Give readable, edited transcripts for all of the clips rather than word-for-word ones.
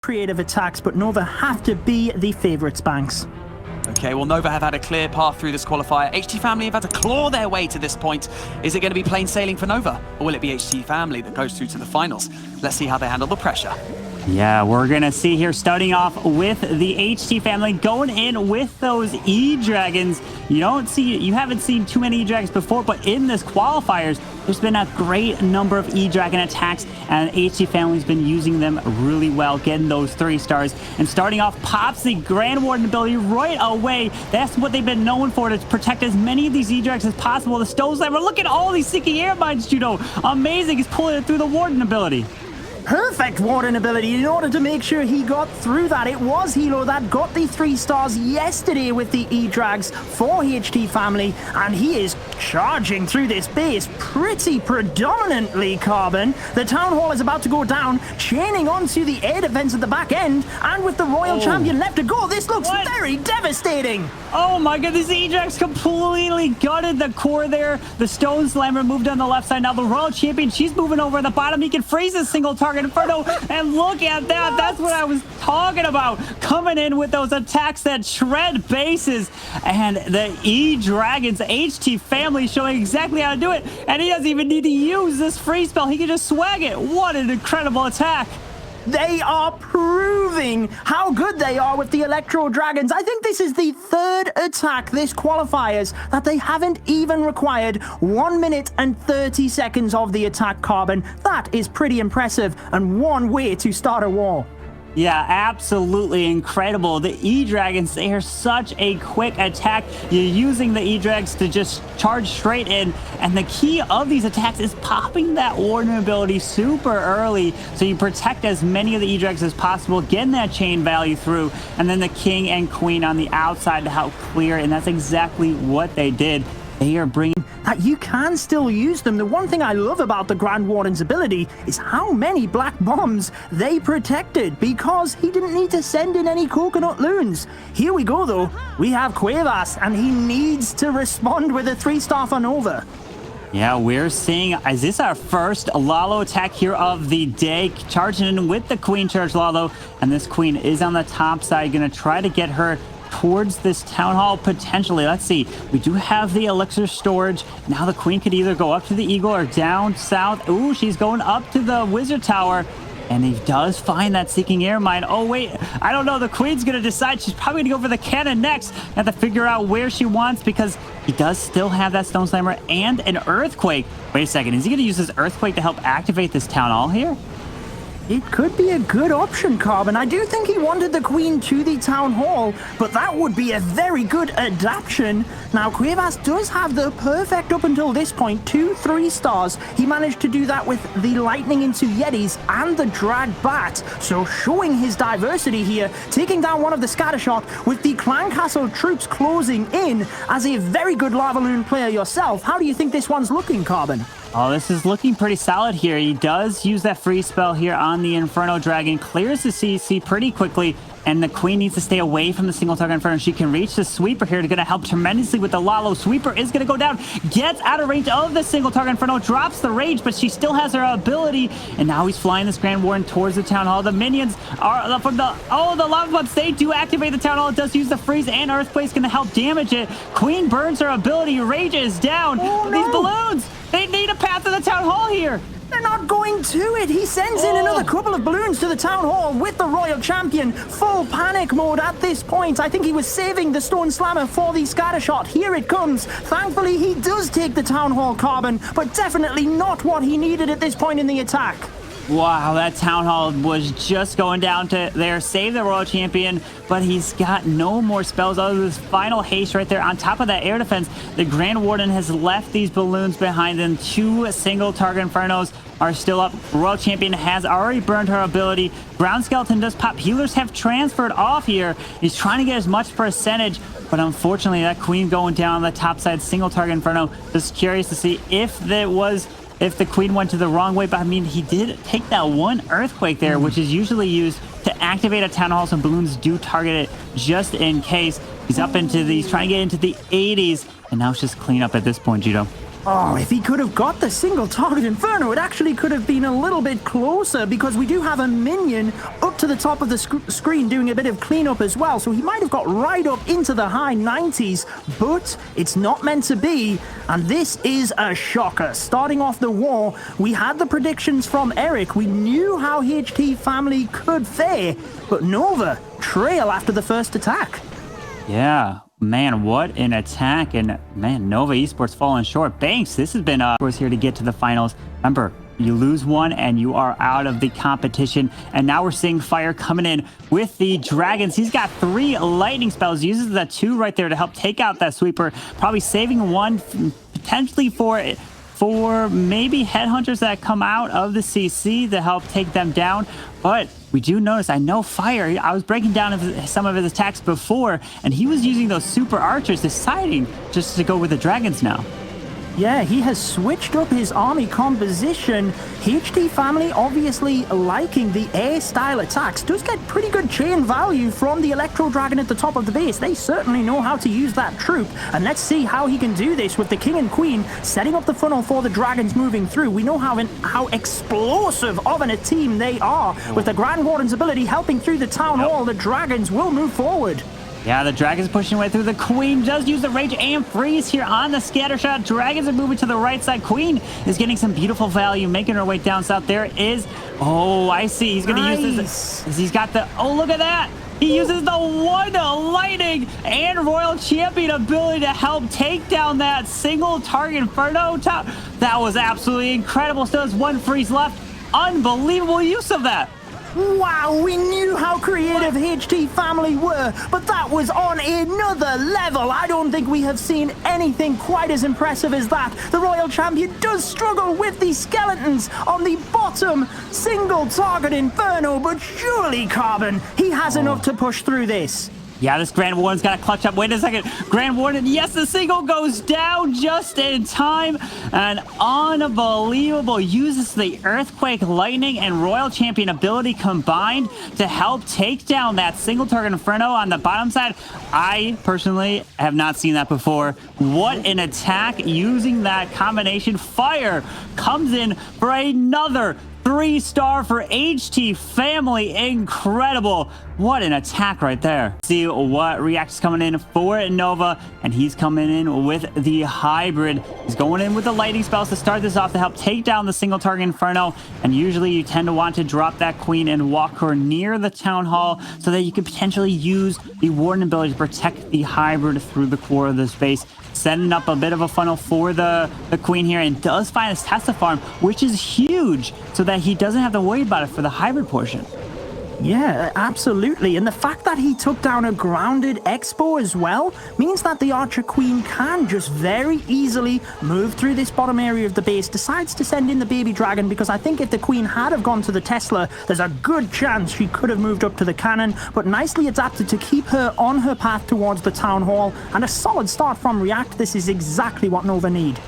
creative attacks, but Nova have to be the favourites, Banks. Okay, well, Nova have had a clear path through this qualifier. HT Family have had to claw their way to this point. Is it going to be plain sailing for Nova? Or will it be HT Family that goes through to the finals? Let's see how they handle the pressure. Yeah, we're going to see here starting off with the HT Family going in with those E-Dragons. You haven't seen too many E-Dragons before, but in this qualifiers, there's been a great number of E-Dragon attacks, and HT Family's been using them really well, getting those 3 stars. And starting off, pops the Grand Warden ability right away. That's what they've been known for, to protect as many of these E-Dragons as possible. The Stone Slammer, look at all these Seeking Air Mines, Judo. Amazing, he's pulling it through the Warden ability. Perfect Warden ability in order to make sure he got through that. It was Hilo that got the 3 stars yesterday with the E-Drags for HT Family, and he is charging through this base pretty predominantly, Carbon. The Town Hall is about to go down, chaining onto the air defense at the back end, and with the Royal Champion left to go, this looks very devastating. Oh my goodness, the E-Drags completely gutted the core there. The Stone Slammer moved on the left side. Now the Royal Champion, she's moving over at the bottom. He can freeze a single target Inferno, and look at that. That's what I was talking about. Coming in with those attacks that shred bases, and the E-Dragons, HT Family, showing exactly how to do it, and he doesn't even need to use this free spell. He can just swag it. What an incredible attack. They are proving how good they are with the Electro Dragons. I think this is the 3rd attack this qualifiers that they haven't even required 1 minute and 30 seconds of the attack, Carbon. That is pretty impressive, and one way to start a war. Yeah, absolutely incredible. The E-Dragons, they are such a quick attack. You're using the E-Drags to just charge straight in, and the key of these attacks is popping that Warden ability super early so you protect as many of the E-Drags as possible, getting that chain value through, and then the King and Queen on the outside to help clear, and that's exactly what they did. They are bringing that you can still use them. The one thing I love about the Grand Warden's ability is how many black bombs they protected, because he didn't need to send in any coconut loons. Here we go though, we have Cuevas, and he needs to respond with a 3-star for Nova. Yeah, we're seeing, is this our first Lalo attack here of the day? Charging in with the Queen charge Lalo, and this Queen is on the top side, gonna try to get her towards this Town Hall potentially. Let's see. We do have the elixir storage. Now the Queen could either go up to the Eagle or down south. Ooh, she's going up to the Wizard Tower. And he does find that Seeking Air Mine. Oh, wait. I don't know. The Queen's going to decide she's probably going to go for the cannon next. Have to figure out where she wants, because he does still have that Stone Slammer and an Earthquake. Wait a second. Is he going to use this Earthquake to help activate this Town Hall here? It could be a good option, Carbon. I do think he wanted the Queen to the Town Hall, but that would be a very good adaptation. Now, Cuevas does have the perfect, up until this point, 2 3-stars. He managed to do that with the Lightning into Yetis and the Drag Bat. So showing his diversity here, taking down one of the Scattershot with the Clan Castle troops closing in. As a very good Lava Loon player yourself, how do you think this one's looking, Carbon? Oh, this is looking pretty solid here. He does use that free spell here on the Inferno Dragon, clears the CC pretty quickly, and the Queen needs to stay away from the single target Inferno. She can reach the Sweeper here, to going to help tremendously with the Lalo. Sweeper is going to go down, gets out of range of the single target Inferno, drops the rage, but she still has her ability, and now he's flying this Grand Warden towards the Town Hall. The minions are from the Lava Bumps. They do activate the Town Hall. It does use the freeze, and Earthquake's going to help damage it. Queen burns her ability, rage is down. Oh, no. These balloons, they need a path to the Town Hall here. They're not going to it. He sends in another couple of balloons to the Town Hall with the Royal Champion. Full panic mode at this point. I think he was saving the Stone Slammer for the Scattershot. Here it comes. Thankfully, he does take the Town Hall, Carbon, but definitely not what he needed at this point in the attack. Wow, that Town Hall was just going down to there. Save the Royal Champion, but he's got no more spells other than this final haste right there. On top of that air defense, the Grand Warden has left these balloons behind him. 2 single target Infernos are still up. Royal Champion has already burned her ability. Ground Skeleton does pop. Healers have transferred off here. He's trying to get as much percentage, but unfortunately that Queen going down on the top side, single target Inferno. Just curious to see if the Queen went to the wrong way, but I mean, he did take that one Earthquake there, which is usually used to activate a Town Hall, so balloons do target it just in case. He's up into these, trying to get into the 80s, and now it's just clean up at this point, Judo. Oh, if he could have got the single target Inferno, it actually could have been a little bit closer because we do have a minion up to the top of the screen doing a bit of cleanup as well. So he might have got right up into the high 90s, but it's not meant to be. And this is a shocker. Starting off the war, we had the predictions from Eric. We knew how HT family could fare, but Nova trail after the first attack. Yeah. Man, what an attack. And man, Nova Esports falling short. Banks, this has been was here to get to the finals. Remember, you lose one and you are out of the competition. And now we're seeing Fire coming in with the Dragons. He's got 3 lightning spells, uses the 2 right there to help take out that sweeper, probably saving 1 potentially for maybe headhunters that come out of the CC to help take them down. But we do notice, I know Fire, I was breaking down some of his attacks before, and he was using those super archers, deciding just to go with the dragons now. Yeah, he has switched up his army composition. HT family obviously liking the air style attacks. Does get pretty good chain value from the Electro Dragon at the top of the base. They certainly know how to use that troop. And let's see how he can do this with the King and Queen setting up the funnel for the dragons moving through. We know how explosive of a team they are. With the Grand Warden's ability helping through the town hall, the dragons will move forward. Yeah, the Dragon's pushing way through. The Queen does use the Rage and Freeze here on the scatter shot. Dragons are moving to the right side. Queen is getting some beautiful value, making her way down south. There is... Oh, I see. He's going to use this. He's got the... Oh, look at that. He uses the 1 lightning and Royal Champion ability to help take down that single target Inferno. That was absolutely incredible. Still has 1 freeze left. Unbelievable use of that. Wow, we knew how creative HT family were, but that was on another level. I don't think we have seen anything quite as impressive as that. The Royal Champion does struggle with the skeletons on the bottom single target Inferno, but surely, Carbon, he has enough to push through this. Yeah, this Grand Warden's got to clutch up. Wait a second. Grand Warden, yes, the single goes down just in time. And unbelievable. Uses the Earthquake, Lightning, and Royal Champion ability combined to help take down that single target Inferno on the bottom side. I personally have not seen that before. What an attack using that combination. Fire comes in for another 3-star for HT family. Incredible. What an attack right there. See what React's coming in for Nova, and he's coming in with the hybrid. He's going in with the lightning spells to start this off to help take down the single target Inferno. And usually you tend to want to drop that Queen and walk her near the town hall so that you could potentially use the Warden ability to protect the hybrid through the core of the space. Setting up a bit of a funnel for the Queen here, and does find his Tesla farm, which is huge, so that he doesn't have to worry about it for the hybrid portion. Yeah, absolutely. And the fact that he took down a grounded Expo as well means that the Archer Queen can just very easily move through this bottom area of the base. Decides to send in the baby dragon because I think if the Queen had have gone to the Tesla, there's a good chance she could have moved up to the cannon, but nicely adapted to keep her on her path towards the town hall. And a solid start from React. This is exactly what Nova need.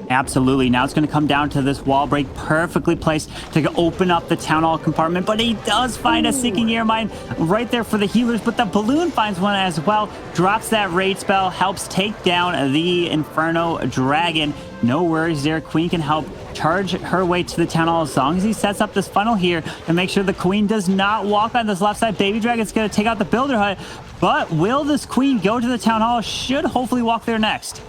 Absolutely. Now it's going to come down to this wall break, perfectly placed to open up the town hall compartment, but he does find a Seeking Air Mine right there for the healers, but the balloon finds one as well, drops that raid spell, helps take down the Inferno Dragon. No worries there. Queen can help charge her way to the town hall as long as he sets up this funnel here to make sure the Queen does not walk on this left side. Baby Dragon's going to take out the Builder Hut, but will this Queen go to the town hall? Should hopefully walk there next.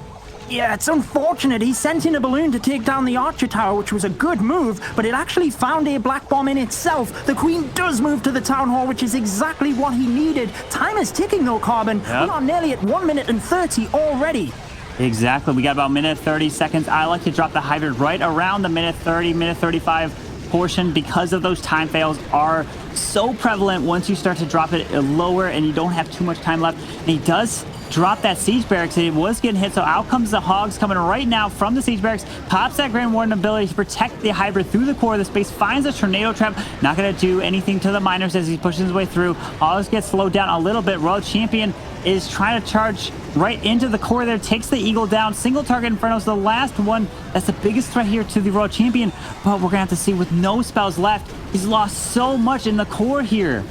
Yeah, it's unfortunate. He sent in a balloon to take down the Archer Tower, which was a good move, but it actually found a black bomb in itself. The Queen does move to the Town Hall, which is exactly what he needed. Time is ticking though, Carbon. Yep. We are nearly at 1 minute and 30 already. Exactly. We got about 1:30 seconds. I like to drop the hybrid right around the minute 30, minute 35 portion because of those time fails are so prevalent once you start to drop it lower and you don't have too much time left. And he does drop that siege barracks. It was getting hit, so out comes the hogs coming right now from the siege barracks. Pops that Grand Warden ability to protect the hybrid through the core of the space. Finds a tornado trap. Not going to do anything to the miners as he pushes his way through. Hogs get slowed down a little bit. Royal Champion is trying to charge right into the core there. Takes the Eagle down. Single target Inferno's the last one. That's the biggest threat here to the Royal Champion. But we're going to have to see with no spells left. He's lost so much in the core here.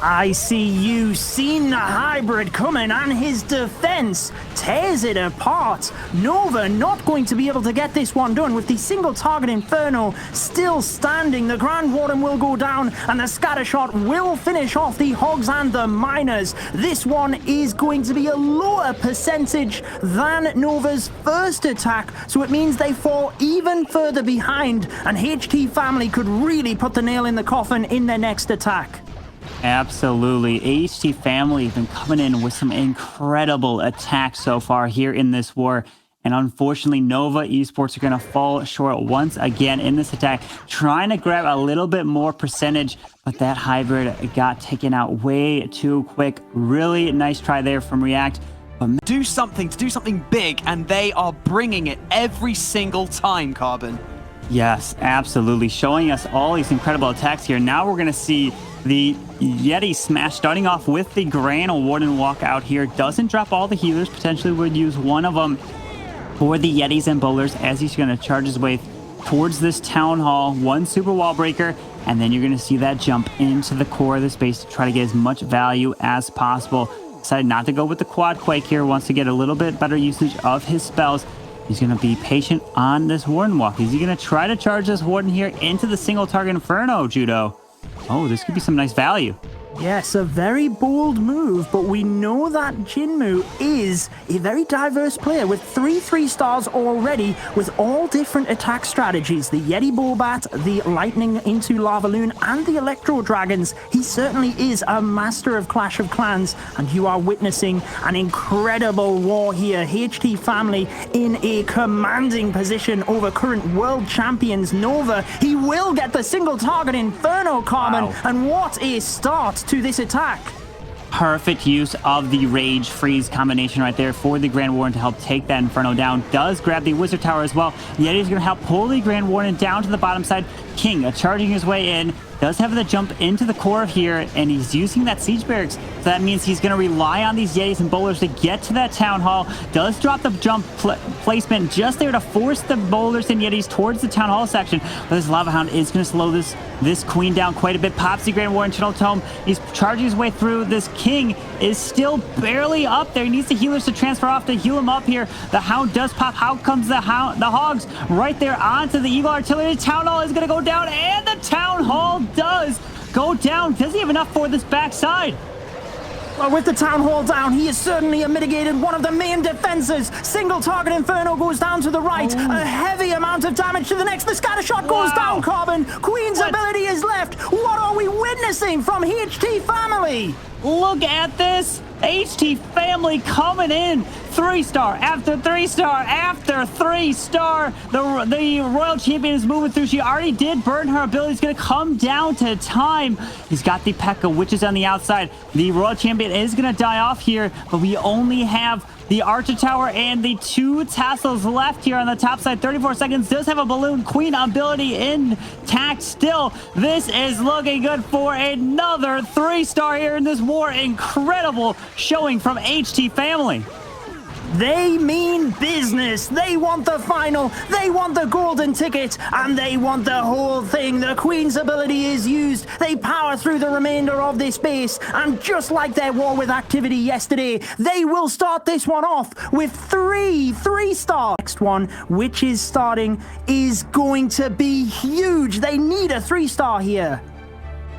I see you seen the hybrid coming, and his defense tears it apart. Nova not going to be able to get this one done with the single target Inferno still standing. The Grand Warden will go down, and the scatter shot will finish off the Hogs and the Miners. This one is going to be a lower percentage than Nova's first attack, so it means they fall even further behind, and HT Family could really put the nail in the coffin in their next attack. Absolutely. HT Family have been coming in with some incredible attacks so far here in this war. And unfortunately, Nova Esports are going to fall short once again in this attack, trying to grab a little bit more percentage, but that hybrid got taken out way too quick. Really nice try there from React. But Do something big, and they are bringing it every single time, Carbon. yes, absolutely. Showing us all these incredible attacks here. Now we're going to see the Yeti smash, starting off with the Grand Warden walk out here. Doesn't drop all the healers, potentially would use one of them for the Yetis and bowlers as he's going to charge his way towards this Town Hall. One super wall breaker, and then you're going to see that jump into the core of the space to try to get as much value as possible. Decided not to go with the quad quake here, wants to get a little bit better usage of his spells. He's going to be patient on this Warden walk. Is he going to try to charge this Warden here into the single target Inferno, Judo? Oh, this could be some nice value. Yes, a very bold move, but we know that Jinmu is a very diverse player with 3 stars already with all different attack strategies. The Yeti Bowbat, the Lightning into Lava Loon, and the Electro Dragons. He certainly is a master of Clash of Clans, and you are witnessing an incredible war here. HT Family in a commanding position over current world champions Nova. He will get the single target Inferno, Carmen, Wow. and what a start to this attack. Perfect use of the Rage Freeze combination right there for the Grand Warden to help take that Inferno down. Does grab the Wizard Tower as well. Yeti's going to help pull the Grand Warden down to the bottom side. King charging his way in. Does have the jump into the core here, and he's using that Siege Barracks. So that means he's going to rely on these Yetis and bowlers to get to that Town Hall. Does drop the jump placement just there to force the bowlers and Yetis towards the Town Hall section. But this Lava Hound is going to slow this Queen down quite a bit. Pops the Grand Warden Channel Tome. He's charging his way through. This King is still barely up there. He needs the healers to transfer off to heal him up here. The Hound does pop. Out comes the Hogs right there onto the Eagle Artillery. Town Hall is going to go down, and the Town Hall does go down. Does he have enough for this backside? Well, with the Town Hall down, he has certainly mitigated one of the main defenses. Single target Inferno goes down to the right. A heavy amount of damage to the next. The scatter shot goes down, Carbon. Queen's ability is left. What are we witnessing from HT Family? Look at this. HT Family coming in. 3-star after 3-star after 3-star. The Royal Champion is moving through. She already did burn her ability. It's going to come down to time. He's got the P.E.K.K.A. Witches on the outside. The Royal Champion is going to die off here, but we only have the Archer Tower and the 2 tassels left here on the top side. 34 seconds. Does have a Balloon Queen ability intact still. This is looking good for another 3-star here in this war. Incredible showing from HT Family. They mean business. They want the final. They want the golden ticket. And they want the whole thing. The Queen's ability is used. They power through the remainder of this base. And just like their war with activity yesterday, they will start this one off with 3-star. Next one, which is starting, is going to be huge. They need a 3-star here.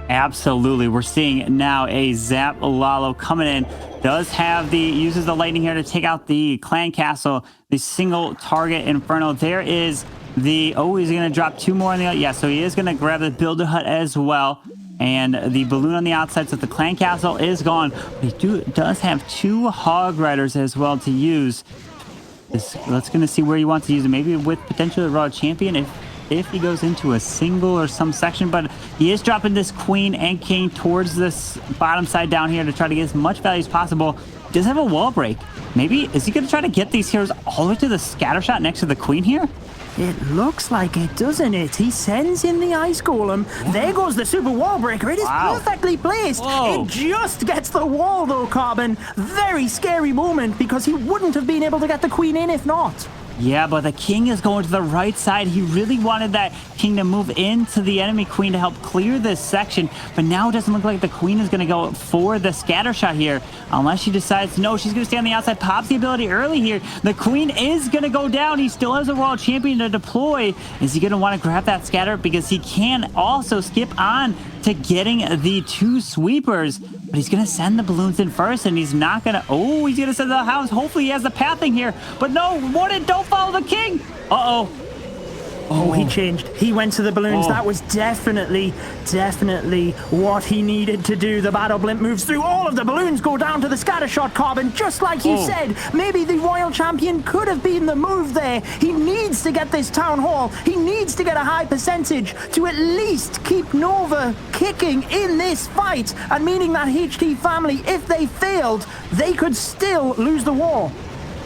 Absolutely. We're seeing now a Zap Lalo coming in. Uses the lightning here to take out the clan castle, the single target Inferno. There is he's going to drop 2 more on the, yeah, so he is going to grab the builder hut as well. And the balloon on the outside, so the clan castle is gone. He does have 2 hog riders as well to use. Let's going to see where he wants to use it. Maybe with potentially the Royal Champion if he goes into a single or some section, but he is dropping this Queen and King towards this bottom side down here to try to get as much value as possible. He does have a wall break. Maybe, is he going to try to get these heroes all the way to the scatter shot next to the Queen here? It looks like it, doesn't it? He sends in the Ice Golem. Yeah. There goes the Super Wall Breaker. It is perfectly placed. Whoa. It just gets the wall, though, Carbon. Very scary moment, because he wouldn't have been able to get the Queen in if not. Yeah, but the king is going to the right side. He really wanted that king to move into the enemy queen to help clear this section. But now it doesn't look like the queen is going to go for the scatter shot here. Unless she decides, no, she's going to stay on the outside. Pops the ability early here. The queen is going to go down. He still has a world champion to deploy. Is he going to want to grab that scatter? Because he can also skip on to getting the 2 sweepers. But he's going to send the balloons in first, and he's not going to... Oh, he's going to send the house. Hopefully he has the pathing here. But no, don't follow the king. Uh-oh. Oh, he changed. He went to the balloons. Oh. That was definitely what he needed to do. The battle blimp moves through. All of the balloons go down to the scatter shot, Carbon. Just like you said, maybe the royal champion could have been the move there. He needs to get this town hall. He needs to get a high percentage to at least keep Nova kicking in this fight. And meaning that HT family, if they failed, they could still lose the war.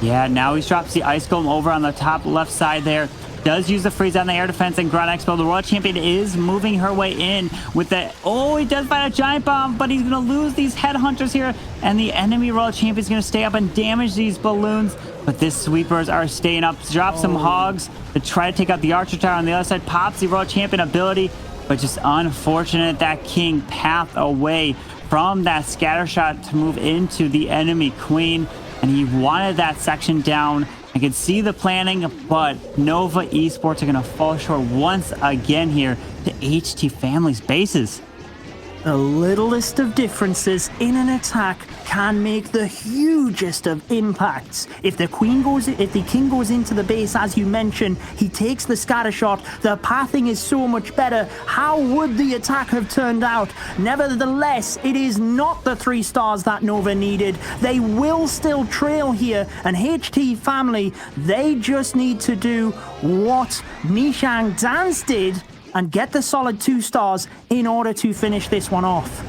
Yeah, now he drops the ice golem over on the top left side there. Does use the freeze on the air defense and ground expo. The world champion is moving her way in with the... Oh, he does find a giant bomb, but he's going to lose these headhunters here. And the enemy world champion is going to stay up and damage these balloons. But these sweepers are staying up. Drop some hogs to try to take out the archer tower on the other side. Pops the world champion ability. But just unfortunate that king path away from that scatter shot to move into the enemy queen. And he wanted that section down. I can see the planning, but Nova Esports are going to fall short once again here to HT Family's bases. The littlest of differences in an attack can make the hugest of impacts. If the king goes into the base, as you mentioned, he takes the scatter shot. The pathing is so much better. How would the attack have turned out? Nevertheless, it is not the 3 stars that Nova needed. They will still trail here, and HT Family, they just need to do what Nishang Dance did and get the solid 2 stars in order to finish this one off.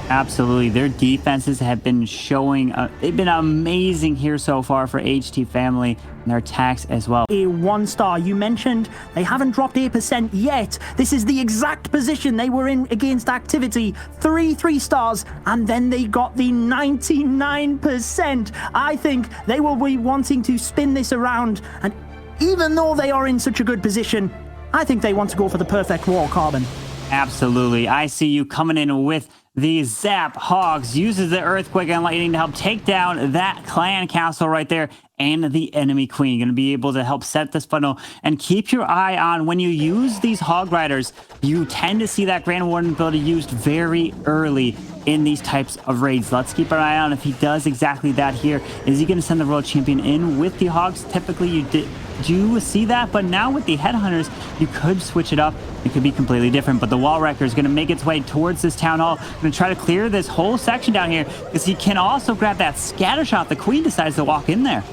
Absolutely. Their defenses have been showing, they've been amazing here so far for HT Family, and their attacks as well. A 1 star. You mentioned they haven't dropped 8% yet. This is the exact position they were in against Activity. 3 stars, and then they got the 99%. I think they will be wanting to spin this around, and even though they are in such a good position, I think they want to go for the perfect wall, Carbon. Absolutely. I see you coming in with the Zap Hogs. Uses the Earthquake and Lightning to help take down that clan castle right there and the enemy queen. Going to be able to help set this funnel and keep your eye on when you use these Hog Riders. You tend to see that Grand Warden ability used very early in these types of raids. Let's keep an eye on if he does exactly that here. Is he going to send the world champion in with the Hogs? Typically you do see that, but now with the headhunters you could switch it up. It could be completely different, but the wall wrecker is going to make its way towards this town hall. Going to try to clear this whole section down here because he can also grab that scatter shot. The queen decides to walk in there.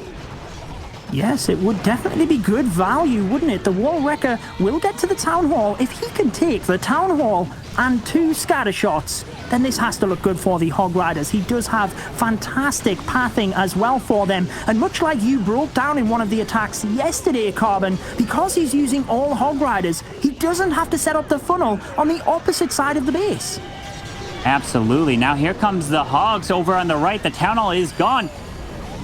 Yes, it would definitely be good value, wouldn't it? The wall wrecker will get to the town hall. If he can take the town hall and 2 scatter shots, then this has to look good for the Hog Riders. He does have fantastic pathing as well for them. And much like you broke down in one of the attacks yesterday, Carbon, because he's using all Hog Riders, he doesn't have to set up the funnel on the opposite side of the base. Absolutely. Now here comes the Hogs over on the right. The town hall is gone.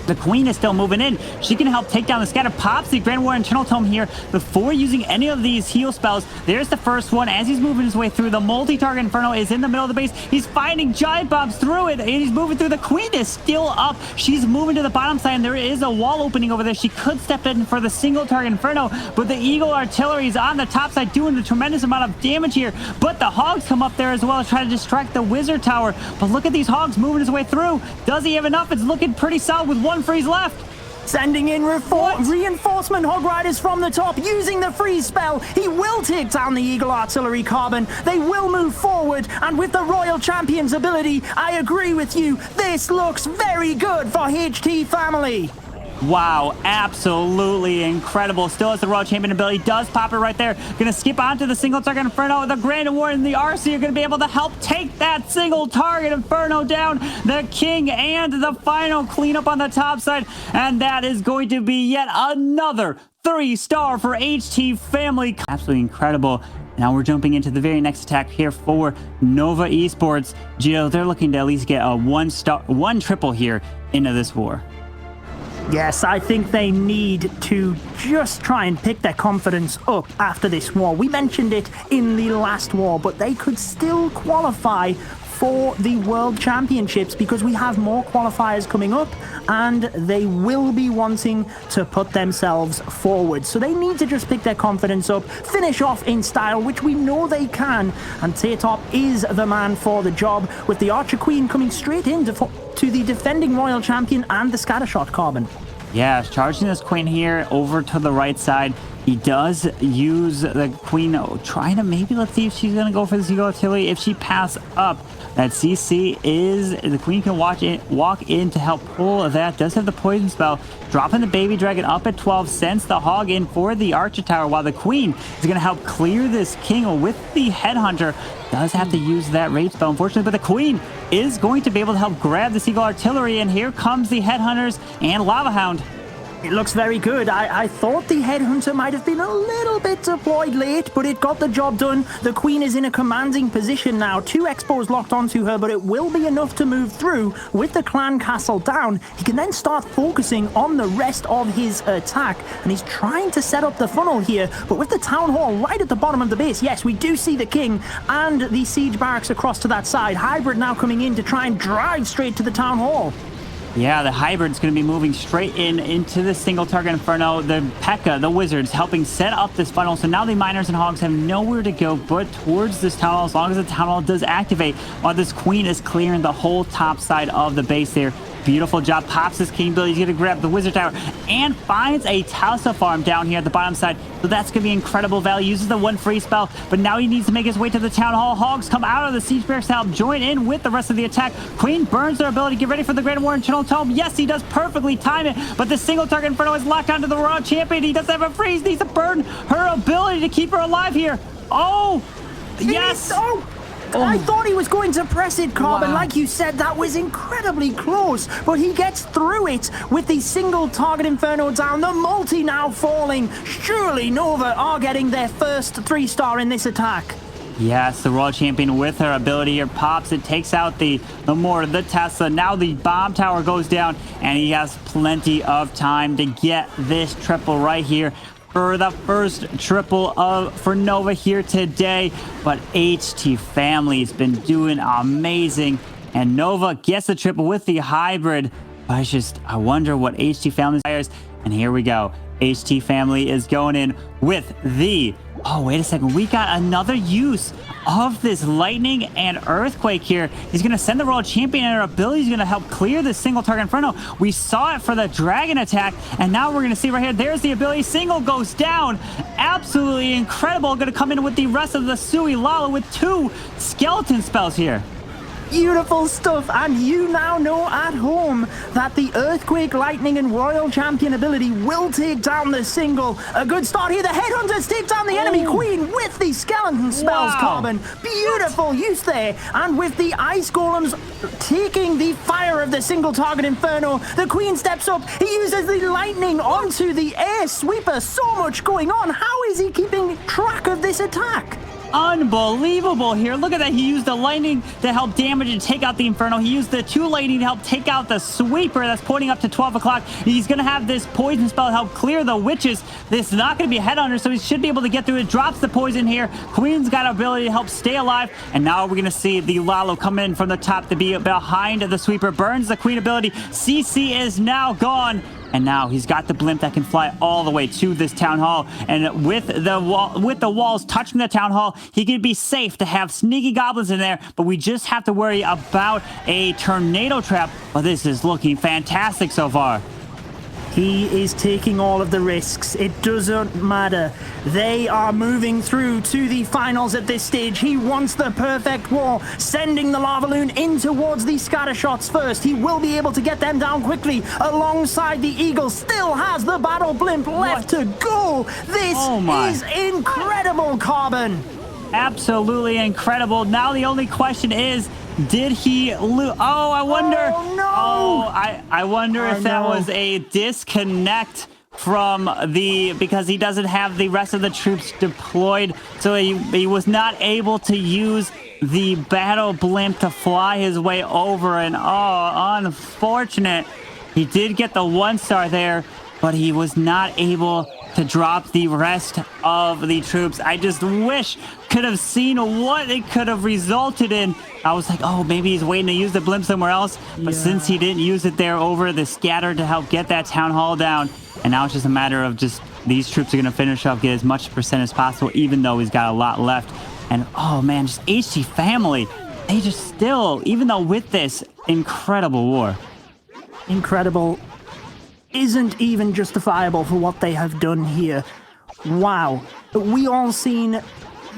The queen is still moving in. She can help take down the scatter. Pops the Grand Warden Internal Tome here before using any of these heal spells. There's the first one as he's moving his way through. The multi-target Inferno is in the middle of the base. He's finding giant bombs through it, and he's moving through. The queen is still up. She's moving to the bottom side, and there is a wall opening over there. She could step in for the single target Inferno, but the Eagle Artillery is on the top side doing a tremendous amount of damage here. But the Hogs come up there as well to try to distract the Wizard Tower. But look at these Hogs moving his way through. Does he have enough? It's looking pretty solid with 1 freeze left. Sending in reinforcement Hog Riders from the top, using the freeze spell. He will take down the Eagle Artillery, Carbon. They will move forward, and with the Royal Champion's ability, I agree with you. This looks very good for HT Family. Wow, absolutely incredible. Still has the Royal Champion ability. Does pop it right there. Gonna skip onto the single target Inferno. The Grand Warden and the RC are gonna be able to help take that single target Inferno down. The King and the final cleanup on the top side. And that is going to be yet another 3-star for HT Family. Absolutely incredible. Now we're jumping into the very next attack here for Nova Esports. Gio, they're looking to at least get a 1 triple here into this war. Yes, I think they need to just try and pick their confidence up after this war. We mentioned it in the last war, but they could still qualify for the World Championships because we have more qualifiers coming up and they will be wanting to put themselves forward. So they need to just pick their confidence up, finish off in style, which we know they can. And T-Top is the man for the job, with the Archer Queen coming straight in to the defending Royal Champion and the Scattershot, Carbon. Yeah, charging this queen here over to the right side. He does use the queen, trying to maybe, let's see if she's going to go for the Seagull Artillery. If she pass up, that CC is, the queen can walk in to help pull that. Does have the poison spell, dropping the baby dragon up at 12, sends the hog in for the Archer Tower, while the queen is going to help clear this king with the headhunter. Does have to use that rage spell, unfortunately, but the queen is going to be able to help grab the Seagull Artillery, and here comes the headhunters and Lava Hound. It looks very good. I thought the Headhunter might have been a little bit deployed late, but it got the job done. The Queen is in a commanding position now. 2 Expos locked onto her, but it will be enough to move through. With the Clan Castle down, he can then start focusing on the rest of his attack, and he's trying to set up the funnel here, but with the Town Hall right at the bottom of the base, yes, we do see the King and the Siege Barracks across to that side. Hybrid now coming in to try and drive straight to the Town Hall. Yeah, the hybrid's going to be moving straight into the single target Inferno. The P.E.K.K.A, the wizards, helping set up this funnel. So now the miners and hogs have nowhere to go but towards this town hall, as long as the town hall does activate, while this queen is clearing the whole top side of the base there. Beautiful job. Pops his king ability. He's going to grab the wizard tower and finds a Tausa farm down here at the bottom side. So that's going to be incredible value. Uses the 1 free spell, but now he needs to make his way to the town hall. Hogs come out of the siege barracks to help join in with the rest of the attack. Queen burns their ability. Get ready for the Grand War and Channel Tome. Yes, he does perfectly time it, but the single target Inferno is locked onto the Royal Champion. He doesn't have a freeze. Needs to burn her ability to keep her alive here. Oh, yes. I thought he was going to press it, Carbon. Wow. Like you said, that was incredibly close, but he gets through it with the single target Inferno down. The multi now falling. Surely Nova are getting their first 3-star in this attack. Yes, the Royal Champion with her ability here pops. It takes out the Tesla. Now the bomb tower goes down, and he has plenty of time to get this triple right here. For the first triple for Nova here today, but HT Family's been doing amazing, and Nova gets the triple with the hybrid. I wonder what HT Family fires, and here we go. HT Family is going in with the, oh, wait a second, we got another use of this lightning and earthquake here. He's going to send the Royal Champion, and her ability is going to help clear this single target Inferno. We saw it for the dragon attack, and now we're going to see right here, there's the ability. Single goes down. Absolutely incredible. Going to come in with the rest of the Sui Lala with 2 skeleton spells here. Beautiful stuff, and you now know at home that the Earthquake, Lightning, and Royal Champion ability will take down the single. A good start here. The Headhunters take down the enemy Queen with the skeleton spells, Wow. Carbon. Beautiful use there. And with the Ice Golems taking the fire of the single target Inferno, the Queen steps up. He uses the Lightning onto the Air Sweeper. So much going on. How is he keeping track of this attack? Unbelievable here. Look at that. He used the lightning to help damage and take out the Inferno. He used the 2 lightning to help take out the sweeper that's pointing up to 12 o'clock. He's going to have this poison spell to help clear the witches. This is not going to be a headhunter, so he should be able to get through it. Drops the poison here. Queen's got ability to help stay alive. And now we're going to see the Lalo come in from the top to be behind the sweeper. Burns the Queen ability. CC is now gone. And now he's got the blimp that can fly all the way to this town hall. And with the walls touching the town hall, he can be safe to have sneaky goblins in there. But we just have to worry about a tornado trap. Well, this is looking fantastic so far. He is taking all of the risks. It doesn't matter. They are moving through to the finals at this stage. He wants the perfect war, sending the Lava Loon in towards the scatter shots first. He will be able to get them down quickly alongside the Eagle. Still has the battle blimp left to go. This is incredible, Carbon. Absolutely incredible. Now the only question is, did he lose? Oh, I wonder. Oh, no. Oh, I wonder if that was a disconnect from because he doesn't have the rest of the troops deployed. So he was not able to use the battle blimp to fly his way over. And oh, unfortunate. He did get the 1 star there, but he was not able to drop the rest of the troops. I just wish could have seen what it could have resulted in. I was like, oh, maybe he's waiting to use the blimp somewhere else. But since he didn't use it there over the scatter to help get that town hall down, and now it's just a matter of just these troops are going to finish up, get as much percent as possible, even though he's got a lot left. And oh man, just HT family, they just still, even though with this incredible war. Incredible isn't even justifiable for what they have done here. Wow. We all seen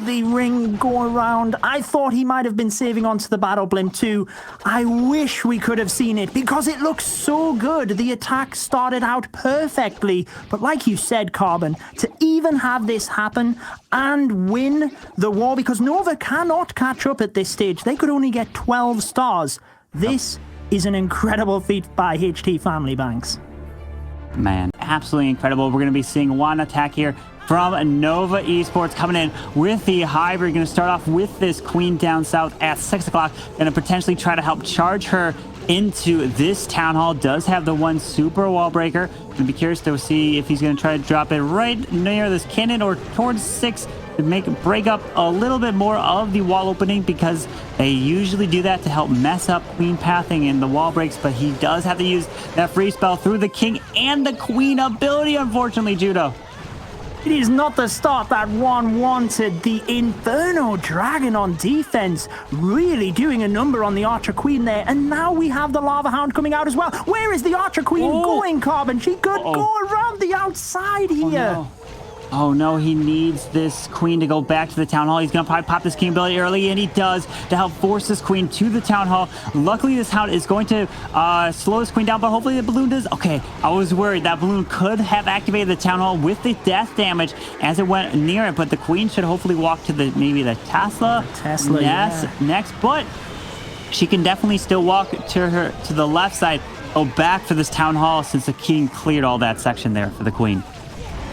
the ring go around. I thought he might have been saving onto the battle blimp too. I wish we could have seen it because it looks so good. The attack started out perfectly. But like you said, Carbon, to even have this happen and win the war, because Nova cannot catch up at this stage. They could only get 12 stars. This is an incredible feat by HT Family Banks. Man, absolutely incredible. We're going to be seeing one attack here from Nova Esports coming in with the hybrid. Going to start off with this queen down south at 6 o'clock. Going to potentially try to help charge her into this town hall. Does have the 1 super wall breaker. Going to be curious to see if he's going to try to drop it right near this cannon or towards 6 to break up a little bit more of the wall opening, because they usually do that to help mess up queen pathing and the wall breaks. But he does have to use that free spell through the king and the queen ability, unfortunately, Judo. It is not the start that one wanted. The Inferno Dragon on defense really doing a number on the Archer Queen there. And now we have the Lava Hound coming out as well. Where is the Archer Queen going, Carbon? She could go around the outside here. Oh no, he needs this queen to go back to the town hall. He's going to probably pop this king ability early, and he does, to help force this queen to the town hall. Luckily, this hound is going to slow this queen down, but hopefully the balloon does. Okay, I was worried that balloon could have activated the town hall with the death damage as it went near it, but the queen should hopefully walk to maybe the Tesla next, but she can definitely still walk to the left side, go back for this town hall, since the king cleared all that section there for the queen.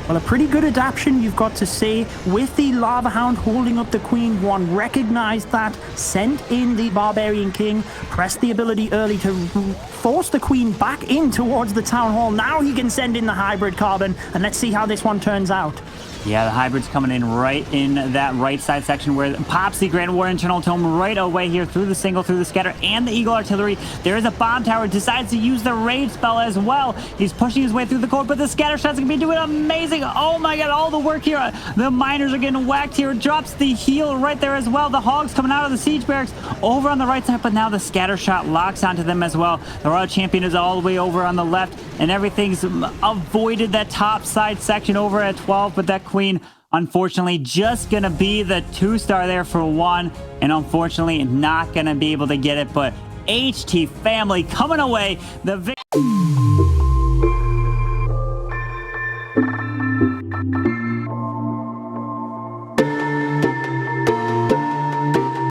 Well, a pretty good adaptation, you've got to say, with the Lava Hound holding up the Queen. One recognized that, sent in the Barbarian King, pressed the ability early to force the Queen back in towards the Town Hall. Now he can send in the hybrid, Carbon, and let's see how this one turns out. Yeah, the hybrid's coming in right in that right side section where it pops the Grand War Internal Tome right away here through the single, through the scatter, and the Eagle Artillery. There is a bomb tower, decides to use the rage spell as well. He's pushing his way through the core, but the scatter shot's gonna be doing amazing. Oh my god, all the work here. The miners are getting whacked here. Drops the heal right there as well. The hogs coming out of the siege barracks over on the right side, but now the scatter shot locks onto them as well. The Royal Champion is all the way over on the left, and everything's avoided that top side section over at 12, but that Queen, unfortunately, just gonna be the 2-star there for 1, and unfortunately not gonna be able to get it. But HT family coming away the victory.